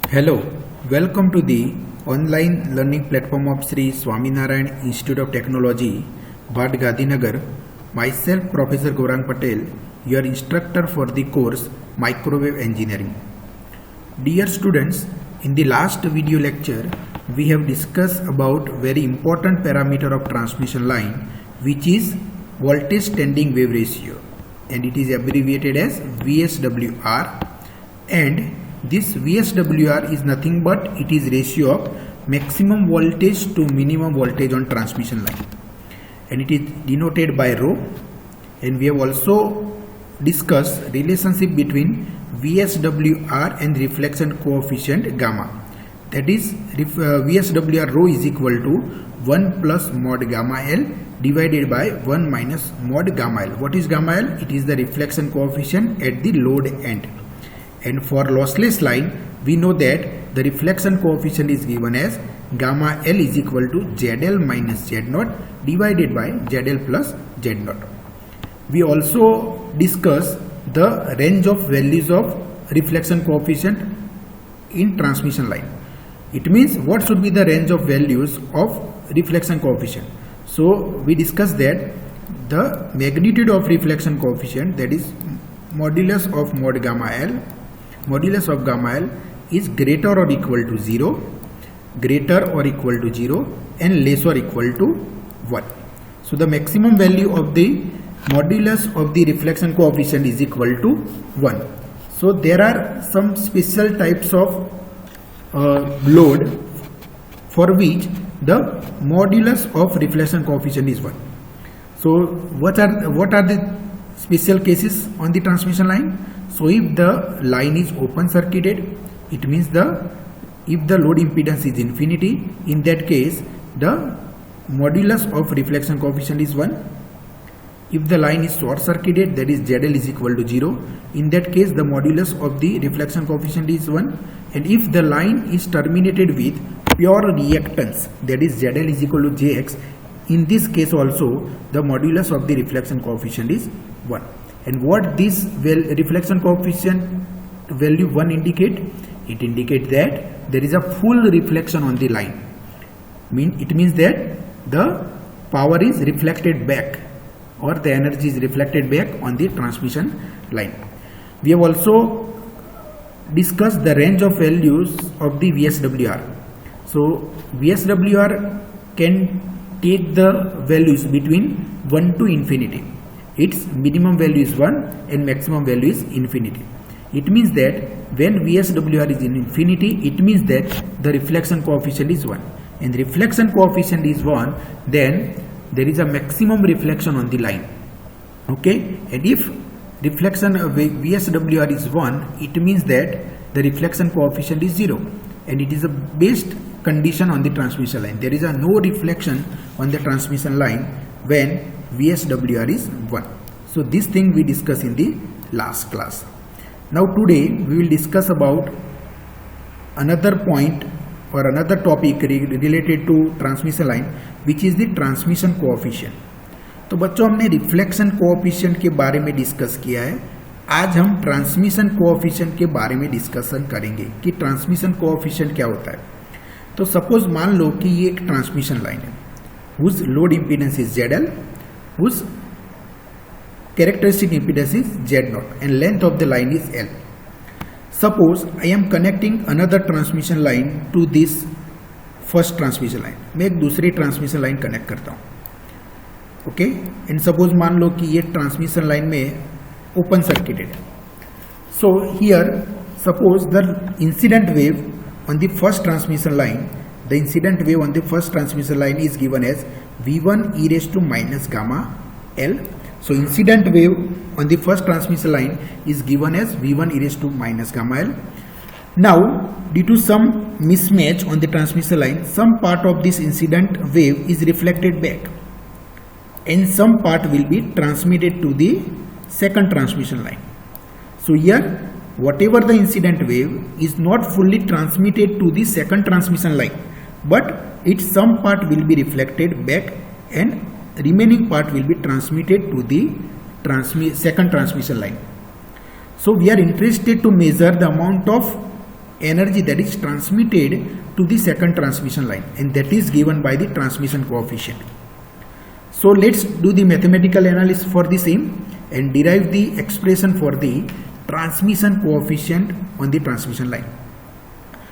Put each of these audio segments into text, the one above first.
Hello, welcome to the online learning platform of Sri Swaminarayan Institute of Technology, Bhat Gandhinagar. Myself, Professor Gaurang Patel, your instructor for the course Microwave Engineering. Dear students, in the last video lecture, we have discussed about very important parameter of transmission line, which is voltage standing wave ratio, and it is abbreviated as VSWR. And this VSWR is nothing but it is ratio of maximum voltage to minimum voltage on transmission line, and it is denoted by rho. And we have also discussed relationship between VSWR and reflection coefficient gamma. That is VSWR rho is equal to 1 plus mod gamma L divided by 1 minus mod gamma L. What is gamma L? It is the reflection coefficient at the load end. And for lossless line, we know that the reflection coefficient is given as gamma L is equal to ZL minus Z0 divided by ZL plus Z0. We also discuss the range of values of reflection coefficient in transmission line. It means what should be the range of values of reflection coefficient. So we discussed that the magnitude of reflection coefficient, that is modulus of mod gamma L, modulus of gamma L is greater or equal to 0, greater or equal to 0, and less or equal to 1. So the maximum value of the modulus of the reflection coefficient is equal to 1. So there are some special types of load for which the modulus of reflection coefficient is 1. So what are the special cases on the transmission line? So if the line is open circuited, it means if the load impedance is infinity, in that case the modulus of reflection coefficient is 1. If the line is short circuited, that is ZL is equal to 0, in that case the modulus of the reflection coefficient is 1. And if the line is terminated with pure reactance, that is ZL is equal to JX, in this case also the modulus of the reflection coefficient is 1. And what this reflection coefficient value 1 indicate? It indicates that there is a full reflection on the line. It means that the power is reflected back, or the energy is reflected back on the transmission line. We have also discussed the range of values of the VSWR. So VSWR can take the values between 1 to infinity. Its minimum value is 1 and maximum value is infinity. It means that when VSWR is in infinity, it means that the reflection coefficient is 1. And reflection coefficient is 1, then there is a maximum reflection on the line. Okay, and if reflection of VSWR is 1, it means that the reflection coefficient is 0, and it is a best condition on the transmission line. There is a no reflection on the transmission line when VSWR is 1. So this thing we discussed in the last class. Now today we will discuss about another point or another topic related to transmission line, which is the transmission coefficient. तो बच्चों हमने reflection coefficient के बारे में discuss किया है. आज हम ट्रांसमिशन कोएफिशिएंट के बारे में डिस्कशन करेंगे कि ट्रांसमिशन कोएफिशिएंट क्या होता है. तो सपोज मान लो कि ये एक ट्रांसमिशन लाइन है, whose load impedance is ZL, whose characteristic impedance is Z0, and length of the line is L. Suppose I am connecting another transmission line to this first transmission line. मैं एक दूसरी transmission line connect करता हूँ. Okay, and suppose मान लो कि ये transmission line में open circuited. So here suppose the incident wave on the first transmission line, the incident wave on the first transmission line is given as V1 e raised to minus gamma L. So incident wave on the first transmission line is given as V1 e raised to minus gamma L. Now due to some mismatch on the transmission line, some part of this incident wave is reflected back and some part will be transmitted to the second transmission line. So here whatever the incident wave is not fully transmitted to the second transmission line, but its some part will be reflected back and remaining part will be transmitted to the second transmission line. So we are interested to measure the amount of energy that is transmitted to the second transmission line, and that is given by the transmission coefficient. So let's do the mathematical analysis for the same and derive the expression for the transmission coefficient on the transmission line.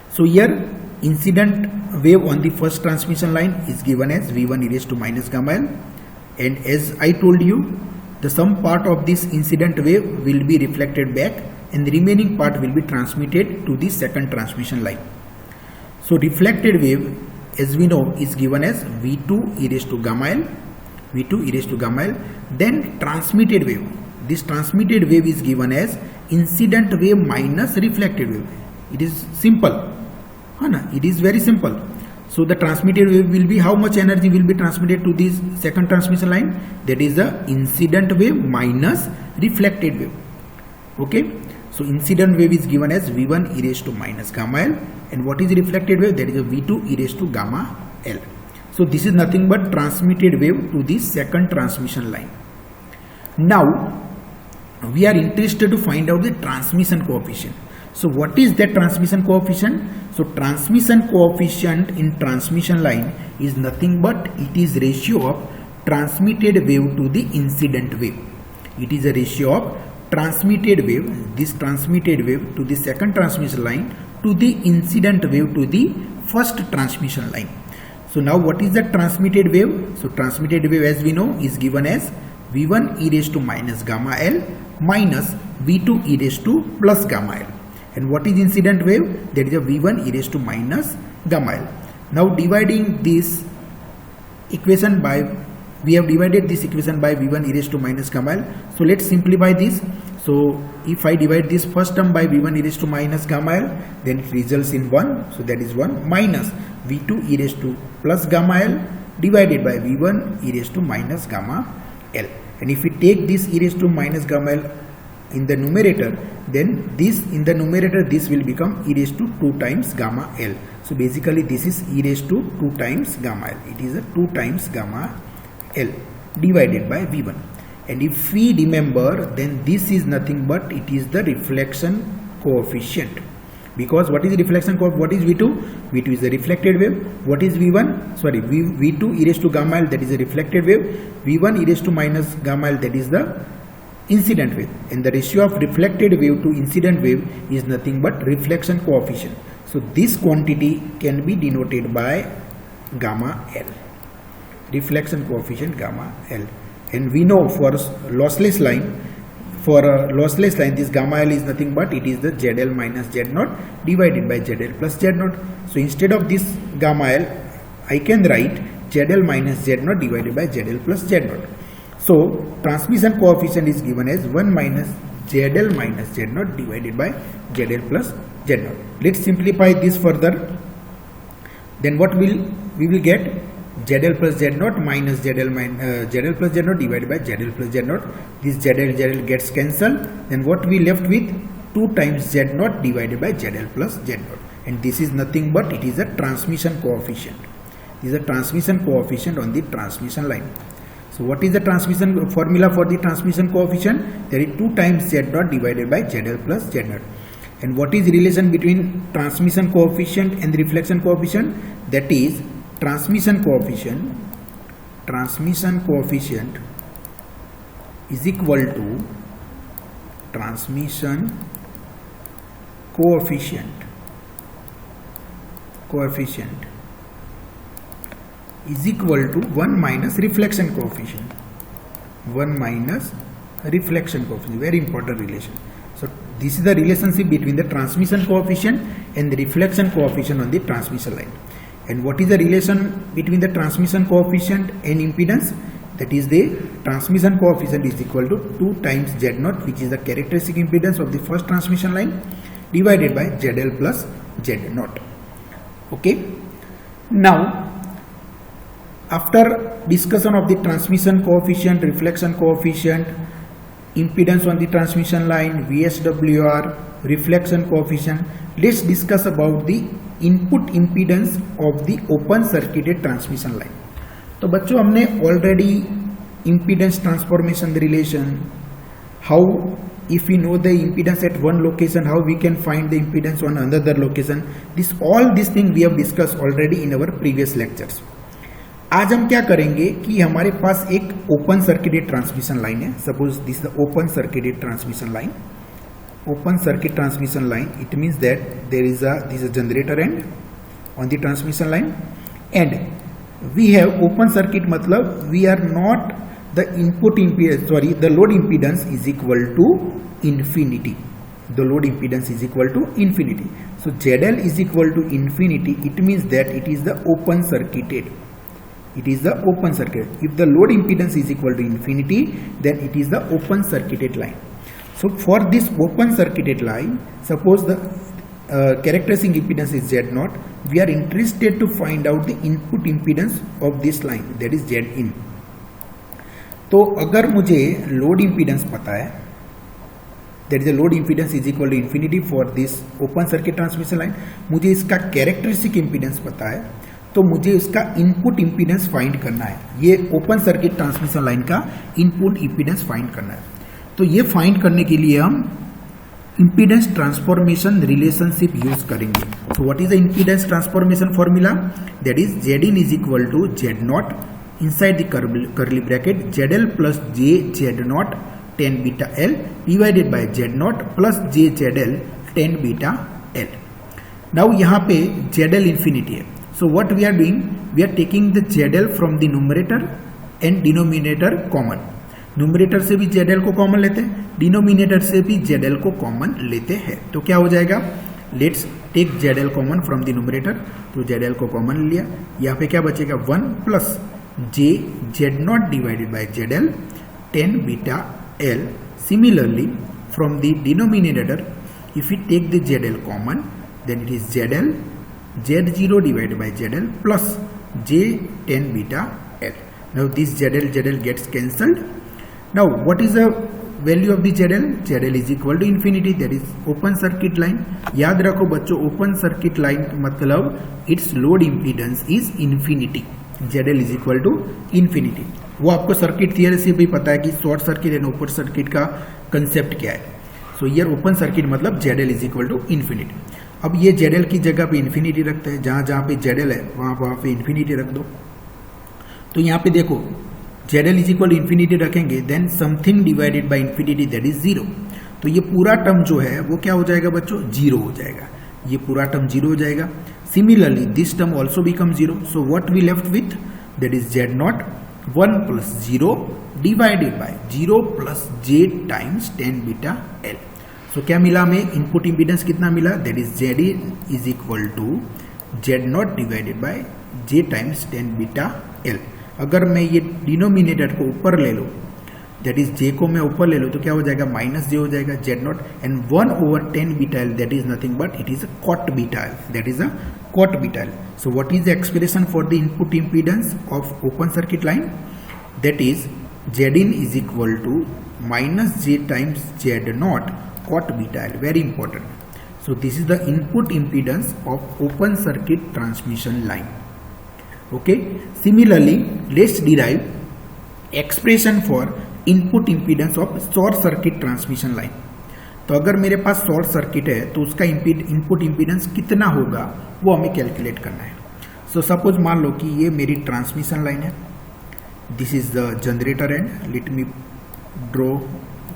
So here incident wave on the first transmission line is given as V1 e raised to minus gamma L, and as I told you, the some part of this incident wave will be reflected back and the remaining part will be transmitted to the second transmission line. So reflected wave, as we know, is given as V2 e raised to gamma L, V2 e raised to gamma L. Then transmitted wave, this transmitted wave is given as incident wave minus reflected wave. It is simple, it is very simple. So the transmitted wave will be how much energy will be transmitted to this second transmission line, that is the incident wave minus reflected wave. Okay, so incident wave is given as V1 e raised to minus gamma L, and what is reflected wave, that is a V2 e raised to gamma L. So this is nothing but transmitted wave to the second transmission line. Now we are interested to find out the transmission coefficient. So what is that transmission coefficient? So transmission coefficient in transmission line is nothing but it is ratio of transmitted wave to the incident wave. It is a ratio of transmitted wave, this transmitted wave to the second transmission line, to the incident wave to the first transmission line. So now what is the transmitted wave? So transmitted wave, as we know, is given as V1 e raised to minus gamma L minus V2 e raised to plus gamma L. And what is incident wave? That is a V1 e raised to minus gamma L. Now dividing this equation by, we have divided this equation by V1 e raised to minus gamma L. So let's simplify this. So if I divide this first term by V1 e raised to minus gamma L, then it results in 1. So that is 1 minus V2 e raised to plus gamma L divided by V1 e raised to minus gamma L. And if we take this e raised to minus gamma L in the numerator, then this in the numerator, this will become e raised to 2 times gamma L. So basically this is e raised to 2 times gamma L. It is a 2 times gamma L divided by V1. And if we remember, then this is nothing but it is the reflection coefficient. Because what is reflection coefficient? What is V2? V2 is the reflected wave. What is V1? Sorry, V2 e raised to gamma L, that is a reflected wave. V1 e raised to minus gamma L, that is the incident wave. And the ratio of reflected wave to incident wave is nothing but reflection coefficient. So this quantity can be denoted by gamma L, reflection coefficient gamma L. And we know for lossless line, this gamma L is nothing but it is the ZL minus Z0 divided by ZL plus Z0. So instead of this gamma L, I can write ZL minus Z0 divided by ZL plus Z0. So transmission coefficient is given as 1 minus ZL minus Z0 divided by ZL plus Z0. Let's simplify this further. Then what we will get? ZL plus Z0 minus ZL plus Z0 divided by ZL plus Z0. This ZL gets cancelled. Then what we left with? 2 times Z0 divided by ZL plus Z0. And this is nothing but it is a transmission coefficient. This is a transmission coefficient on the transmission line. So what is the transmission formula for the transmission coefficient? There is 2 times Z0 divided by ZL plus Z0. And what is the relation between transmission coefficient and the reflection coefficient? That is transmission coefficient is equal to transmission coefficient is equal to 1 minus reflection coefficient. 1 minus reflection coefficient, very important relation. So this is the relationship between the transmission coefficient and the reflection coefficient on the transmission line. And what is the relation between the transmission coefficient and impedance? That is the transmission coefficient is equal to 2 times Z0, which is the characteristic impedance of the first transmission line, divided by ZL plus Z0. Okay. Now, after discussion of the transmission coefficient, reflection coefficient, impedance on the transmission line, VSWR, reflection coefficient, let's discuss about the input impedance of the open circuited transmission line. तो बच्चों हमने already impedance transformation relation, how if we know the impedance at one location, how we can find the impedance on another location. All this thing we have discussed already in our previous lectures. आज हम क्या करेंगे कि हमारे पास एक open circuited transmission line है. Suppose this the open circuited transmission line. Open circuit transmission line, it means that there is a generator end on the transmission line, and we have open circuit matlab we are not the input impedance, the load impedance is equal to infinity. The load impedance is equal to infinity. So ZL is equal to infinity. It means that it is the open circuited. It is the open circuit. If the load impedance is equal to infinity, then it is the open circuited line. So for this open circuited line, suppose the characteristic impedance is Z0, we are interested to find out the input impedance of this line, that is Zin. तो अगर मुझे load impedance पता है, that is the load impedance is equal to infinity for this open circuit transmission line, मुझे इसका characteristic impedance पता है, तो मुझे इसका इनपुट इम्पीडेंस फाइंड करना है. ये ओपन सर्किट ट्रांसमिशन लाइन का इनपुट इम्पीडेंस फाइंड करना है. तो ये फाइंड करने के लिए हम इम्पीडेंस ट्रांसफॉर्मेशन रिलेशनशिप यूज करेंगे. तो what is the impedance transformation formula? That is Zin is equal to Z0 inside the curly bracket ZL plus j Z0 tan beta L divided by Z0 plus j ZL tan beta L. Now यहाँ पे ZL infinity है. So what we are doing? We are taking the ZL from the numerator and denominator common. Numerator से भी ZL को common लेते हैं, denominator से भी ZL को कॉमन लेते हैं. तो क्या हो जाएगा? Let's take ZL common from the numerator. तो ZL को कॉमन लिया, यहाँ पे क्या बचेगा? 1 plus j Z0 divided by ZL tan beta L. Similarly from the denominator if you take the ZL common, then it is ZL Z0 divided by ZL plus J tan beta L. Now this ZL gets cancelled. Now what is the value of the ZL? ZL is equal to infinity. That is open circuit line. याद रखो बच्चों, open circuit line मतलब its load impedance is infinity. ZL is equal to infinity. वो आपको circuit theory से भी पता है कि short circuit and open circuit का कंसेप्ट क्या है. सो ये ओपन सर्किट मतलब ZL is equal to infinity. अब ये ZL की जगह पे इन्फिनिटी रखते हैं, जहां जहां पे ZL है वहां पे इन्फिनिटी रख दो. तो यहाँ पे देखो ZL इज इक्वल इन्फिनिटी रखेंगे, then something divided by infinity that is 0. तो ये पूरा टर्म जो है वो क्या हो जाएगा बच्चों? 0 हो जाएगा. ये पूरा टर्म 0 हो जाएगा. Similarly this term also become 0. So what we left with? That is Z0 1 plus 0 divided by 0 plus J times tan beta L. तो क्या मिला हमें? इनपुट इम्पीडेंस कितना मिला? That is Zin is equal to Z0 divided by J times tan beta L. अगर मैं ये denominator को ऊपर ले लूँ, दैट इज J को मैं ऊपर ले लूँ, तो क्या हो जाएगा? माइनस J हो जाएगा Z0 and 1 over tan beta L, that is nothing but it is a cot beta L. That is a cot beta L. So what is the expression for the input impedance of open circuit line? That is Zin is equal to minus J times Z0 cot beta L. Very important. So this is the input impedance of open circuit transmission line. Okay. Similarly, let's derive expression for input impedance of short circuit transmission line. तो अगर मेरे पास short circuit है तो उसका input impedance कितना होगा वो हमें कैलकुलेट करना है. सो सपोज मान लो कि ये मेरी ट्रांसमिशन लाइन है. This is the generator and. Let me draw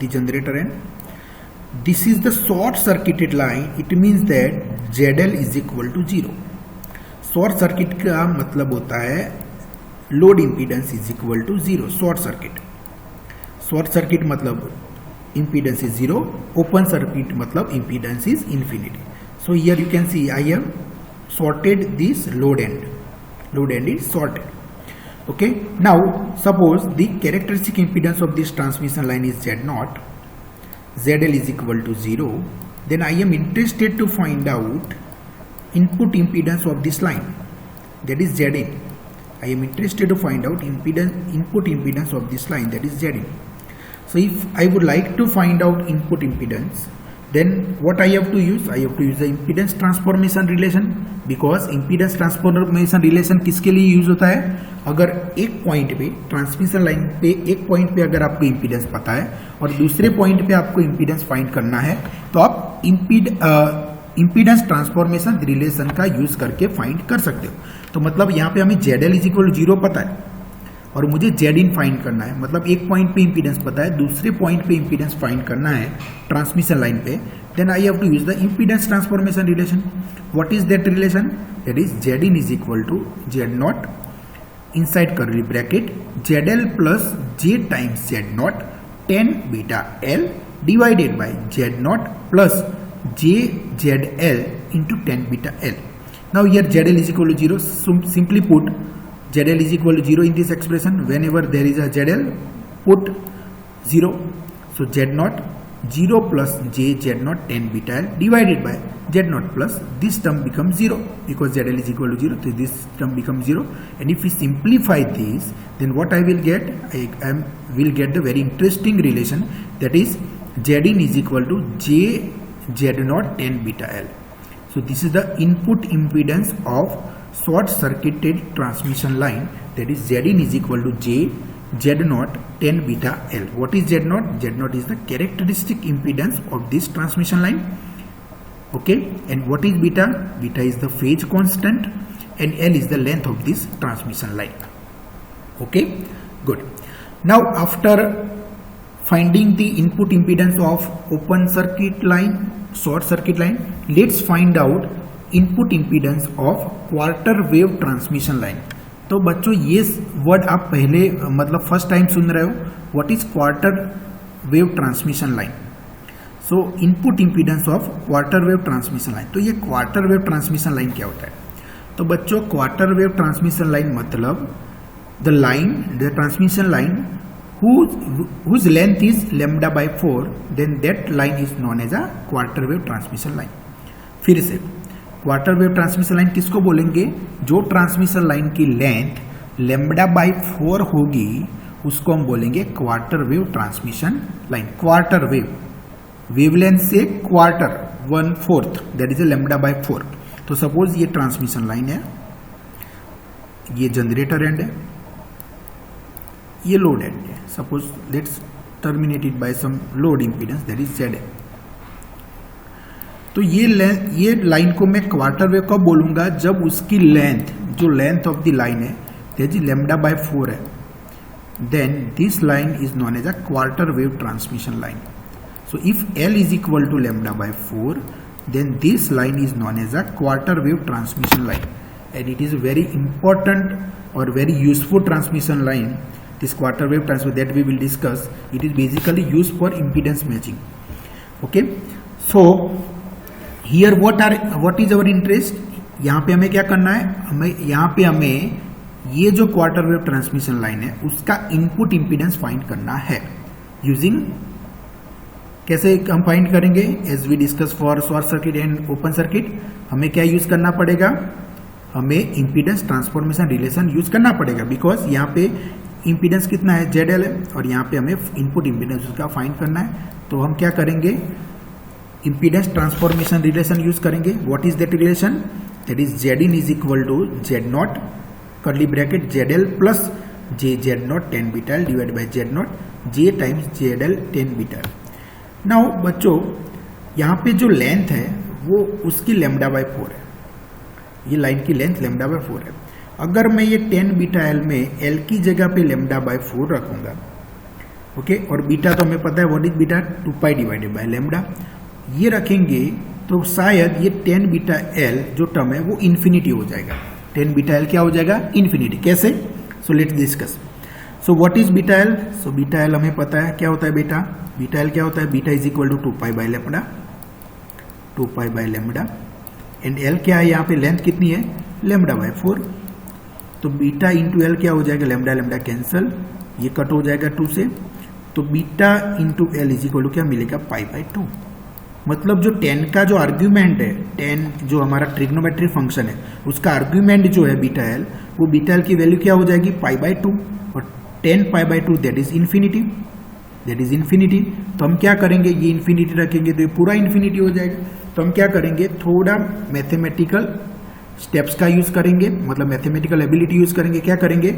the generator and. This is the short circuited line. It means that ZL is equal to 0. Short circuit का मतलब होता है load impedance is equal to 0. Short circuit मतलब impedance is 0. Open circuit मतलब impedance is infinity. So here you can see I have sorted this load end. Load end is sorted. Okay. Now suppose the characteristic impedance of this transmission line is Z0. ZL is equal to 0. Then I am interested to find out input impedance of this line, that is Zin. I am interested to find out input impedance of this line, that is Zin. So if I would like to find out input impedance, then what I have to use? I have to use the impedance transformation relation, because impedance transformation relation किसके लिए use होता है? अगर एक point पे transmission line पे एक point पे अगर आपको impedance पता है और दूसरे पॉइंट पे आपको impedance फाइंड करना है, तो आप impedance ट्रांसफॉर्मेशन रिलेशन का यूज करके फाइंड कर सकते हो। तो मतलब यहाँ पे हमें ZL इज इक्वल 0 पता है और मुझे Zin फाइंड करना है, मतलब एक पॉइंट पे इंपीडेंस पता है, दूसरे पॉइंट पे इंपीडेंस फाइंड करना है ट्रांसमिशन लाइन पे, then I have to use the impedance transformation relation. What is that relation? That is Zin is equal to Z0 inside curly bracket ZL plus J times Z0 10 beta L divided by Z0 plus J ZL into 10 beta L. Now here ZL is equal to 0. Simply put, ZL is equal to 0 in this expression. Whenever there is a ZL, put 0. So Z0 0 plus J Z0 10 beta L divided by Z0 plus this term becomes 0 because ZL is equal to 0. So this term becomes 0. And if we simplify this, then what I will get? I will get the very interesting relation, that is Zin is equal to J Z0 10 beta L. So this is the input impedance of short circuited transmission line, that is Zin is equal to J Z0 10 beta L. What is Z0? Z0 is the characteristic impedance of this transmission line. Okay, and what is beta? Beta is the phase constant and L is the length of this transmission line. Okay, good. Now after finding the input impedance of open circuit line, short circuit line, let's find out input impedance of quarter wave transmission line. तो बच्चों ये word आप पहले मतलब first time सुन रहे हो, what is quarter wave transmission line. So input impedance of quarter wave transmission line. तो ये क्वार्टर वेव ट्रांसमिशन लाइन क्या होता है? तो बच्चों क्वार्टर वेव ट्रांसमिशन लाइन मतलब the transmission line whose length is lambda by 4, then that line is known as a quarter wave transmission line. फिर से क्वार्टर वेव ट्रांसमिशन लाइन किसको बोलेंगे? जो ट्रांसमिशन लाइन की लेंथ लैम्बडा बाई 4 होगी उसको हम बोलेंगे quarter wave transmission line. Quarter wavelength से quarter 1/4 that is a lambda by 4। तो सपोज ये ट्रांसमिशन लाइन है, ये जनरेटर एंड है, ये लोड एंड है। Suppose let's terminate it by some load impedance that is ZL। तो ये लाइन को मैं क्वार्टर वेव कब बोलूंगा? जब उसकी लेंथ, जो लेंथ ऑफ द लाइन है दैट इज लैम्बडा बाय 4 है, then this line is known as a quarter wave transmission line. So if L is equal to lambda by 4, then this line is known as a quarter wave transmission line and it is very important और very useful transmission line. This quarter wave transmission that we will discuss, it is basically used for impedance matching. Okay, so here what is our interest? यहाँ पे हमें क्या करना है? हमें ये जो क्वार्टर वेव ट्रांसमिशन लाइन है उसका इनपुट इंपीडेंस फाइंड करना है। यूजिंग कैसे हम फाइंड करेंगे? As we discuss for short circuit and open circuit, हमें क्या यूज करना पड़ेगा? हमें इंपीडेंस ट्रांसफॉर्मेशन रिलेशन यूज करना पड़ेगा, बिकॉज यहाँ पे इंपीडेंस कितना है? ZL है और यहाँ पे हमें इनपुट इंपीडेंस उसका फाइंड करना है। तो हम क्या करेंगे? इंपीडेंस ट्रांसफॉर्मेशन रिलेशन यूज करेंगे। What is that relation? That is Zin is equal to Z0 curly bracket ZL plus J Z0 10 beta L divide by Z0 J times ZL 10 beta L। Now बच्चों यहाँ पे जो length है वो उसकी lambda by 4 है, ये line की लेंथ लैम्बडा बाय 4 है। अगर मैं ये 10 बीटा L में L की जगह पे लैम्बडा बाय 4 रखूंगा, ओके, और बीटा तो हमें पता है what is beta? 2 divided by lambda, ये रखेंगे तो शायद ये 10 बीटा L जो टर्म है वो इन्फिनिटी हो जाएगा। 10 बीटा L क्या हो जाएगा? इन्फिनिटी। कैसे? So let's discuss. So what is beta L? So beta L हमें पता है क्या होता है बेटा? बीटा L क्या होता है? Beta is equal to 2 by lambda, 2 by lambda, and L क्या है? यहाँ पे लेंथ कितनी है? Lambda by 4। तो बीटा इंटू L क्या हो जाएगा? लैम्बडा लैम्बडा कैंसल, ये कट हो जाएगा 2 से, तो beta into L is equal to क्या मिलेगा? Pi by 2। मतलब जो 10 का जो आर्ग्यूमेंट है, 10 जो हमारा ट्रिग्नोमेट्रिक फंक्शन है उसका आर्ग्यूमेंट जो है बीटा L, वो बीटा L की वैल्यू क्या हो जाएगी? पाई बाय 2, और 10 पाई by 2 that is infinity. That is infinity. तो हम क्या करेंगे, ये इन्फिनिटी रखेंगे तो ये पूरा इन्फिनिटी हो जाएगा। तो हम क्या करेंगे, थोड़ा मैथमेटिकल स्टेप्स का यूज करेंगे, मतलब मैथमेटिकल एबिलिटी यूज करेंगे। क्या करेंगे,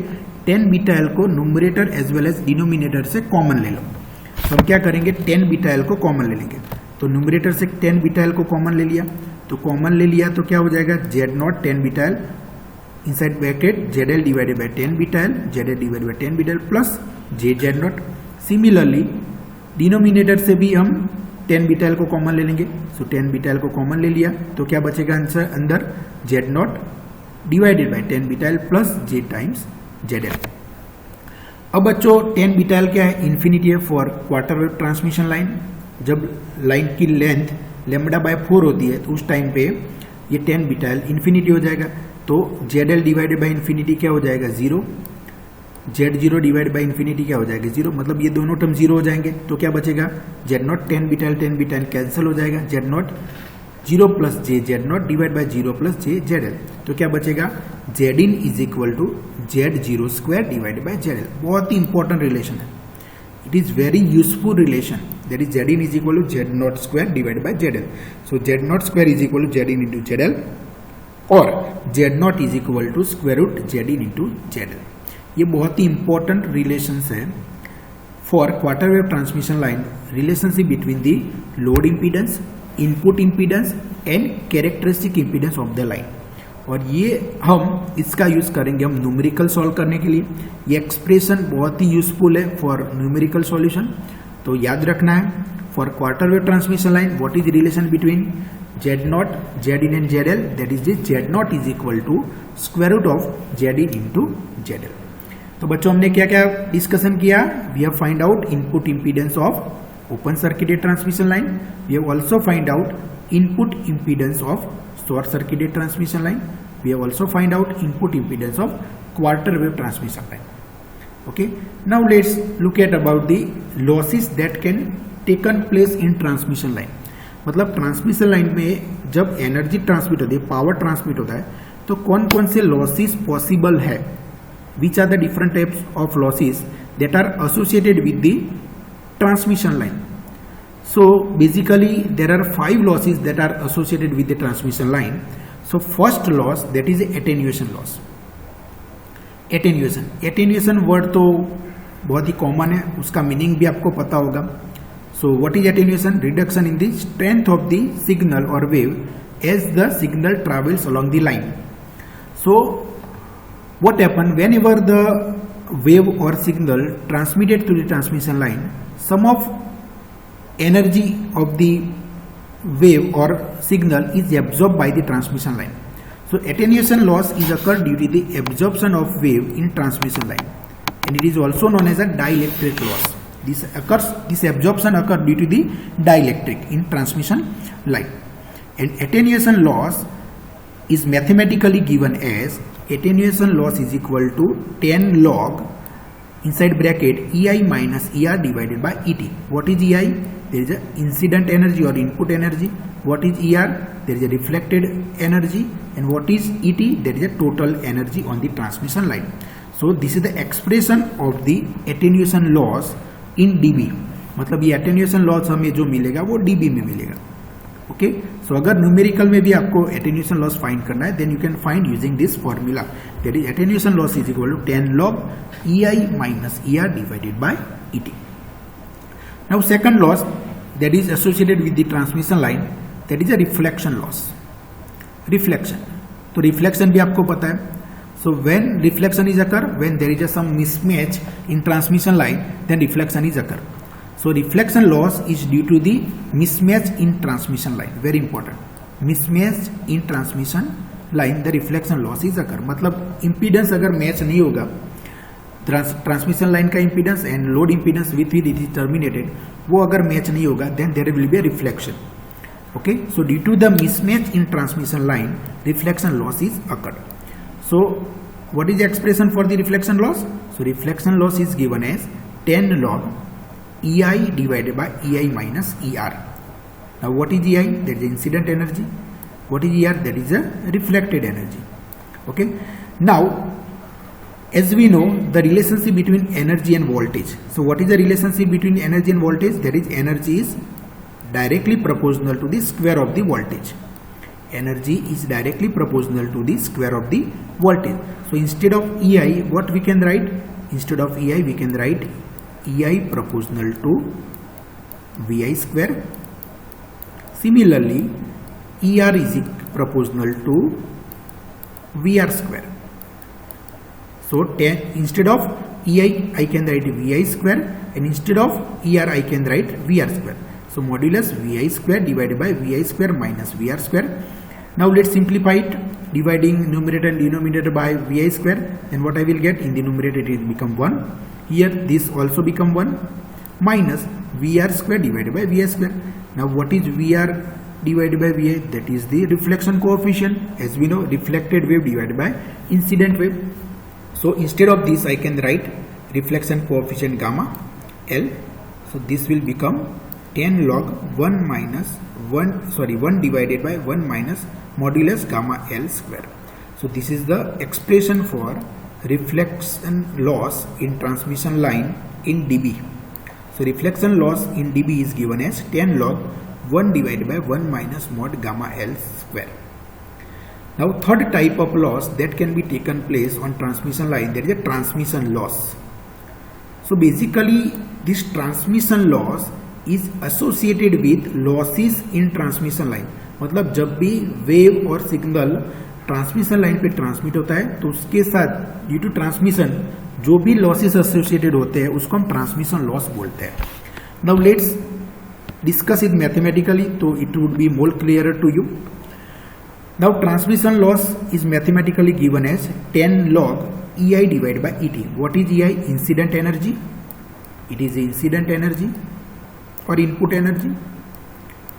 10 बीटा एल को numerator as well as denominator से कॉमन ले लो। तो हम क्या करेंगे, 10 बीटा एल को कॉमन ले लेंगे। तो न्यूमरेटर से 10 बीटा एल को कॉमन ले लिया, तो कॉमन ले लिया तो क्या हो जाएगा, Z naught 10 beta L inside bracket Z L divided by 10 beta L, Z L divided by 10 beta L plus J Z not. Similarly denominator से भी हम 10 बीटा एल को कॉमन ले लेंगे। सो 10 बीटा एल को कॉमन ले लिया तो क्या बचेगा आंसर अंदर, Z not divided by 10 beta L plus J times Z L. अब बच्चों 10 बीटा एल क्या है, इन्फिनिटी है for quarter wave transmission line. जब लाइन की लेंथ लेमडा बाय 4 होती है तो उस टाइम पे ये 10 बीटा एल इन्फिनिटी हो जाएगा। तो Z L divided by infinity क्या हो जाएगा, 0। जेड 0 डिवाइड बाय इन्फिनिटी क्या हो जाएगा, 0। मतलब ये दोनों टर्म 0 हो जाएंगे तो क्या बचेगा, Z naught 10 beta L cancel हो जाएगा। Z naught 0 plus J Z naught divide by 0 plus J Z L. तो क्या बचेगा, Z in is equal to Z 0 square divided by Z L. बहुत ही इंपॉर्टेंट रिलेशन है, it is very useful relation, that is Z in is equal to Z naught square divided by Z L. So Z naught square is equal to Z in into Z L और Z not is equal to square root Z in into Z L. ये बहुत ही important relations है for quarter wave transmission line, relationship between the load impedance, input impedance and characteristic impedance of the line. और ये हम इसका use करेंगे हम न्यूमेरिकल सॉल्व करने के लिए। ये एक्सप्रेशन बहुत ही यूजफुल है फॉर न्यूमेरिकल सॉल्यूशन। तो याद रखना है, for quarter wave transmission line what is relation between Z naught, Z in and Z L, that is Z not is equal to square root of Z in into Z L. तो बच्चों हमने क्या क्या discussion किया, we have find out input impedance of open circuited transmission line, we have also find out input impedance of short circuited transmission line, we have also find out input impedance of quarter wave transmission line. Okay, now let's look at about the losses that can taken place in transmission line। मतलब transmission line में जब energy transmit होती है, power transmit होता है, तो कौन कौन से लॉसेस पॉसिबल है, which are the different types of losses that are associated with the transmission line. So basically there are 5 losses that are associated with the transmission line. So first loss that is attenuation loss. Attenuation word तो बहुत ही common है, उसका meaning भी आपको पता होगा। So what is attenuation, reduction in the strength of the signal और wave as the signal travels along the line. So what happen whenever the wave और signal transmitted through the transmission line, some of energy of the wave or signal is absorbed by the transmission line. So attenuation loss is occurred due to the absorption of wave in transmission line, and it is also known as a dielectric loss. This absorption occurs due to the dielectric in transmission line, and attenuation loss is mathematically given as attenuation loss is equal to 10 log inside bracket EI minus ER divided by ET. What is EI? There is a incident energy or input energy. What is ER? There is a reflected energy. And what is ET? There is a total energy on the transmission line. So this is the expression of the attenuation loss in dB. मतलब ये attenuation loss हमें जो मिलेगा वो dB में मिलेगा. Okay? So अगर numerical में भी आपको attenuation loss find करना है, then you can find using this formula. That is attenuation loss is equal to 10 log EI minus ER divided by ET. Now second loss that is associated with the transmission line, that is a reflection loss. Reflection. तो reflection भी आपको पता है. So when reflection is occur, when there is a some mismatch in transmission line, then reflection is occur. So reflection loss is due to the mismatch in transmission line. Very important. Mismatch in transmission line, the reflection loss is occur. मतलब impedance अगर match नहीं होगा, transmission line का impedance and load impedance with it is terminated, वो अगर match नहीं होगा, then there will be a reflection. Okay, so due to the mismatch in transmission line, reflection loss is occurred. So what is expression for the reflection loss? So reflection loss is given as 10 log EI divided by EI minus ER. Now what is EI? That is incident energy. What is ER? That is a reflected energy. Okay, now as we know the relationship between energy and voltage. So what is the relationship between energy and voltage? That is, energy is directly proportional to the square of the voltage. Energy is directly proportional to the square of the voltage. So instead of EI, what we can write? Instead of EI, we can write EI proportional to VI square. Similarly, ER is proportional to VR square. So instead of EI, I can write VI square, and instead of ER, I can write VR square. So modulus VI square divided by VI square minus VR square. Now let's simplify it, dividing numerator and denominator by VI square. Then what I will get? In the numerator it will become 1. Here this also become 1 minus VR square divided by VI square. Now what is VR divided by VI? That is the reflection coefficient. As we know, reflected wave divided by incident wave. So instead of this, I can write reflection coefficient gamma L. So this will become 10 log 1 divided by 1 minus modulus gamma L square. So this is the expression for reflection loss in transmission line in dB. So reflection loss in dB is given as 10 log 1 divided by 1 minus mod gamma L square. Now third type of loss that can be taken place on transmission line, there is a transmission loss. So basically this transmission loss is associated with losses in transmission line. मतलब जब भी wave और signal transmission line पे transmit होता है तो उसके साथ ड्यू टू ट्रांसमिशन जो भी लॉसेस एसोसिएटेड होते हैं उसको हम ट्रांसमिशन लॉस बोलते हैं. Now let's discuss it mathematically, तो it would be more clear to you. Now transmission loss is mathematically given as 10 log EI divided by ET. What is EI? Incident energy. It is incident energy or input energy.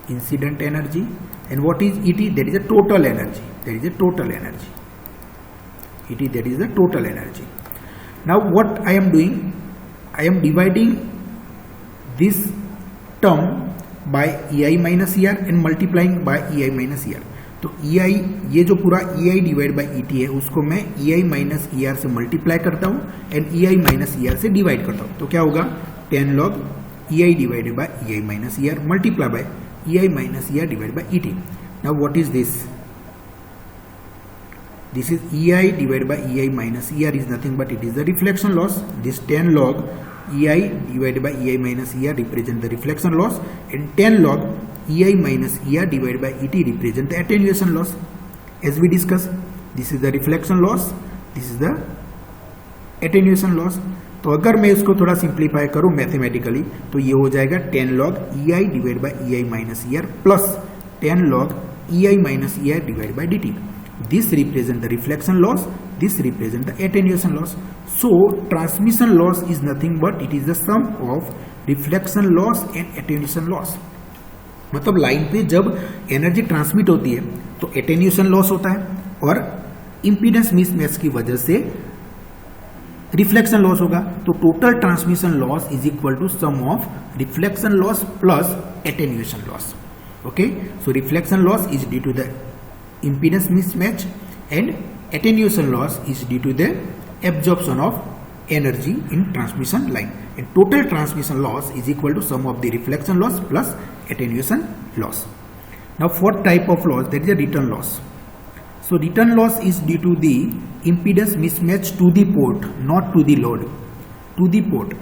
Incident energy. And what is ET? That is a total energy. That is a total energy. ET, that is the total energy. Now what I am doing? I am dividing this term by EI minus ER and multiplying by EI minus ER. तो EI, ये जो पूरा EI divide by ET है उसको मैं EI minus ER से multiply करता हूँ एंड EI माइनस ER से डिवाइड करता हूँ. तो क्या होगा? 10 log EI divided by EI minus ER multiply by EI minus ER divide by ET. Now what is this? This is EI divided by EI minus ER is nothing but it is the reflection loss. This 10 log EI divided by EI minus ER represent the reflection loss, and 10 log EI minus ER divided by ET represent the attenuation loss. As we discussed, this is the reflection loss, this is the attenuation loss. तो अगर मैं इसको थोड़ा simplify करूं mathematically तो ये हो जाएगा 10 log EI divided by EI minus ER plus 10 log EI minus ER divided by DT. This represent the reflection loss, this represent the attenuation loss. So transmission loss is nothing but it is the sum of reflection loss and attenuation loss. मतलब line पे जब energy transmit होती है तो attenuation loss होता है और impedance mismatch की वजह से रिफ्लेक्शन लॉस होगा. तो total transmission loss is equal to sum of reflection loss plus attenuation loss. Okay, so reflection loss is due to the impedance mismatch and attenuation loss is due to the absorption of energy in transmission line, and total transmission loss is equal to sum of the reflection loss plus attenuation loss. Now fourth type of loss, that is a return loss. So return loss is due to the impedance mismatch to the port, not to the load, to the port.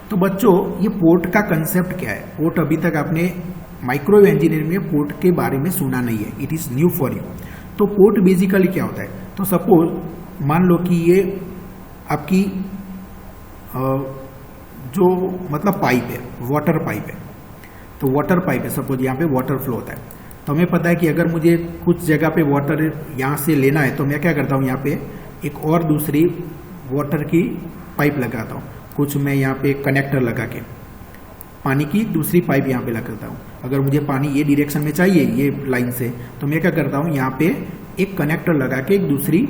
तो बच्चों ये port का concept क्या है? Port अभी तक आपने microwave engineering में पोर्ट के बारे में सुना नहीं है, it is new for you. तो पोर्ट बेसिकली क्या होता है? तो सपोज मान लो कि ये आपकी जो मतलब पाइप है, वाटर पाइप है. तो वाटर पाइप है, सपोज यहाँ पे वाटर फ्लो होता है. तो हमें पता है कि अगर मुझे कुछ जगह पे वाटर यहाँ से लेना है तो मैं क्या करता हूँ, यहाँ पे एक और दूसरी वाटर की पाइप लगाता हूँ. कुछ मैं यहाँ पे कनेक्टर लगा के पानी की दूसरी पाइप यहाँ पे लगाता हूँ. अगर मुझे पानी ये डायरेक्शन में चाहिए ये लाइन से तो मैं क्या करता हूँ, यहाँ पे एक कनेक्टर लगा के एक दूसरी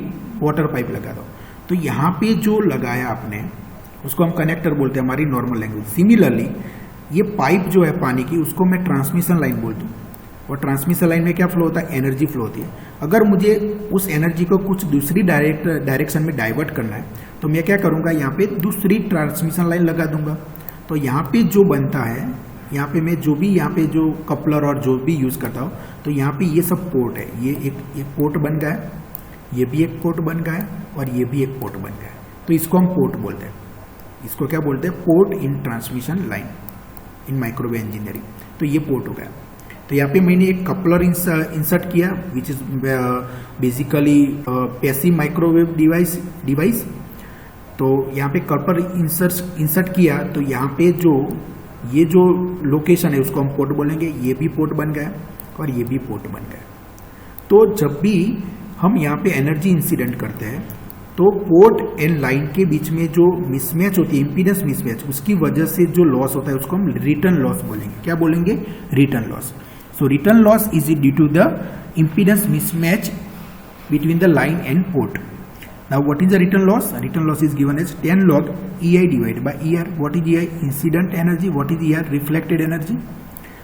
वाटर पाइप लगाता हूँ. तो यहाँ पे जो लगाया आपने उसको हम कनेक्टर बोलते हैं हमारी नॉर्मल लैंग्वेज. सिमिलरली ये पाइप जो है पानी की उसको मैं ट्रांसमिशन लाइन बोलता हूँ. और ट्रांसमिशन लाइन में क्या फ्लो होता है, एनर्जी फ्लो होती है। अगर मुझे उस एनर्जी को कुछ दूसरी डायरेक्शन में डाइवर्ट करना है तो मैं क्या करूँगा, यहाँ पे दूसरी ट्रांसमिशन लाइन लगा दूंगा। तो यहाँ पे जो बनता है, यहाँ पे मैं जो भी यहाँ पे जो कपलर और जो भी यूज़ करता हूँ, तो यहाँ पे ये सब पोर्ट है, ये एक पोर्ट बन गया है, ये भी एक पोर्ट बन गया है और ये भी एक पोर्ट बन गया है। तो इसको हम पोर्ट बोलते हैं। इसको क्या बोलते हैं, port in transmission line in microwave engineering. तो ये पोर्ट हो गया। तो यहाँ पे मैंने एक कपलर इंसर्ट किया which is basically passive microwave device. तो यहाँ पे कपलर इंसर्ट किया तो यहाँ पे ये जो लोकेशन है उसको हम पोर्ट बोलेंगे। ये भी पोर्ट बन गया और ये भी पोर्ट बन गया। तो जब भी हम यहाँ पे एनर्जी इंसिडेंट करते हैं तो पोर्ट एंड लाइन के बीच में जो मिसमैच होती है, इम्पीडेंस मिसमैच, उसकी वजह से जो लॉस होता है उसको हम रिटर्न लॉस बोलेंगे। क्या बोलेंगे, return loss. So return loss is due to the impedance mismatch between the line and port. Now what is the return loss? Return loss is given as 10 log EI divided by ER. What is EI? Incident energy. What is ER? Reflected energy.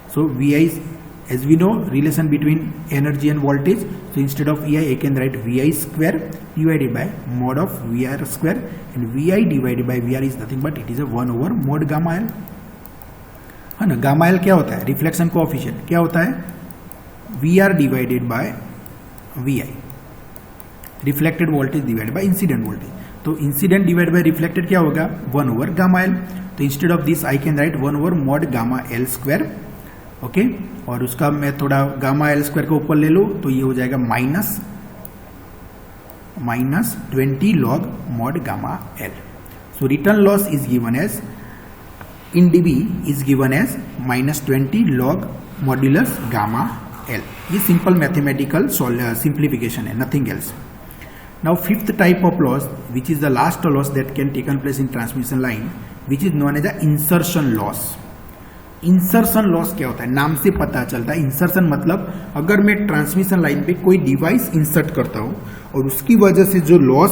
So VI is, as we know, relation between energy and voltage. So instead of EI I can write VI square divided by mod of VR square, and VI divided by VR is nothing but it is a 1 over mod gamma L. है ना, gamma L क्या होता है, reflection coefficient. क्या होता है, VR divided by VI, reflected voltage divide by incident voltage. तो incident divide by reflected क्या होगा, 1 ओवर गामा एल। तो instead of this I can write 1 over mod gamma L square. Okay, और उसका मैं थोड़ा गामा एल स्क्वायर के ऊपर ले लूँ तो ये हो जाएगा minus 20 log mod gamma L. So return loss is given as in dB is given as -20 log modulus gamma L. ये सिंपल मैथमेटिकल simplification है, nothing else. Now fifth type of loss, which is the last loss that can taken place in transmission line, which is known as the insertion loss. Insertion loss क्या होता है, नाम से पता चलता है। Insertion मतलब अगर मैं ट्रांसमिशन लाइन पे कोई डिवाइस इंसर्ट करता हूं और उसकी वजह से जो लॉस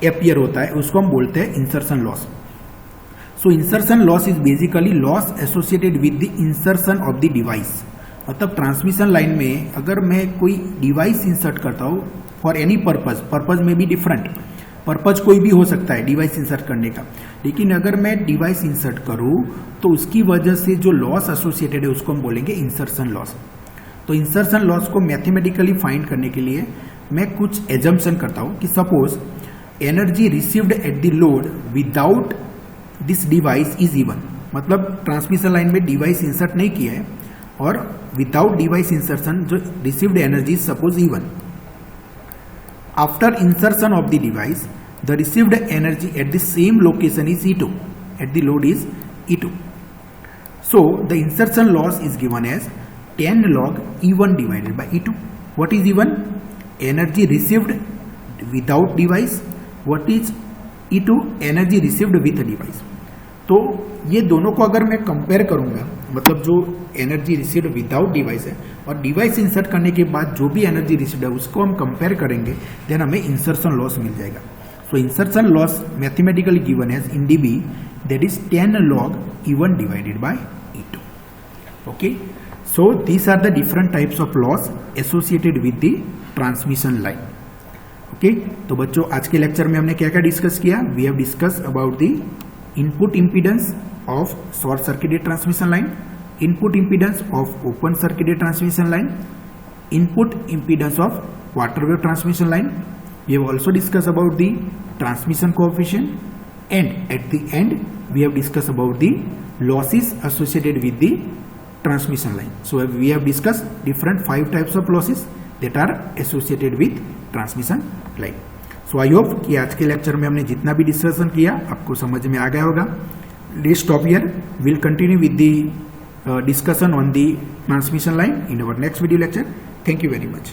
अपीयर होता है उसको हम बोलते हैं insertion loss. So insertion loss is basically loss associated with the insertion of the device. मतलब ट्रांसमिशन लाइन में अगर मैं कोई डिवाइस इंसर्ट करता हूँ फॉर एनी पर्पज में भी डिफरेंट पर्पज कोई भी हो सकता है डिवाइस इंसर्ट करने का, लेकिन अगर मैं डिवाइस इंसर्ट करूँ तो उसकी वजह से जो लॉस एसोसिएटेड है उसको हम बोलेंगे इंसर्शन लॉस। तो इंसर्शन लॉस को मैथमेटिकली फाइंड करने के लिए मैं कुछ एजम्पशन करता हूँ कि suppose energy received at the load without this device is even, मतलब ट्रांसमिशन लाइन में डिवाइस इंसर्ट नहीं किया है और विदाउट डिवाइस इंसर्शन जो received energy suppose even. After insertion of the device the received energy at the same location is E2, at the load is E2. So the insertion loss is given as 10 log E1 divided by E2. What is E1? Energy received without device. What is E2? Energy received with device. तो ये दोनों को अगर मैं compare करूंगा, मतलब जो energy received without device है और डिवाइस इंसर्ट करने के बाद जो भी एनर्जी रिसीव्ड है उसको हम कंपेयर करेंगे, देन हमें इंसर्शन लॉस मिल जाएगा। So insertion loss mathematically given as in dB, that is 10 log E1 divided by E2. Okay, so these are the different types of loss associated with the transmission line. Okay, तो बच्चों आज के lecture में हमने क्या क्या discuss किया, we have discuss about the input impedance of short circuited transmission line, input impedance of open circuited transmission line, input impedance of quarter wave transmission line. We have also discussed about the transmission coefficient, and at the end we have discussed about the losses associated with the transmission line. So we have discussed different 5 types of losses that are associated with transmission line. So I hope कि आज के lecture में हमने जितना भी discussion किया आपको समझ में आ गया होगा. Let's stop here. We'll continue with the discussion on the transmission line in our next video lecture. Thank you very much.